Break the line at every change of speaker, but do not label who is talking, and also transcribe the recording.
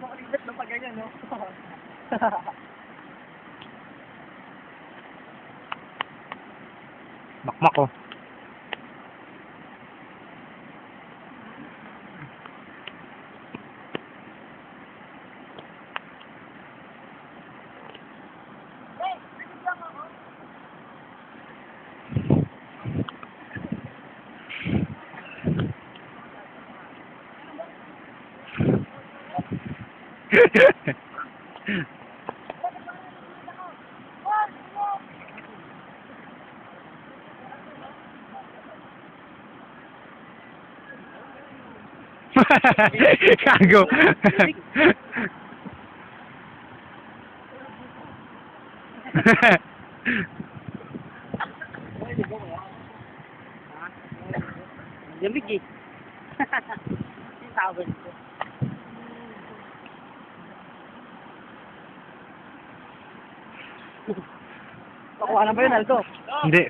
makalibet na pa ganyan, no?
Makmak oh. Kago.
Lamig eh. Yung tawag ko. Pakuha na ba yun, Aldo?
Hindi.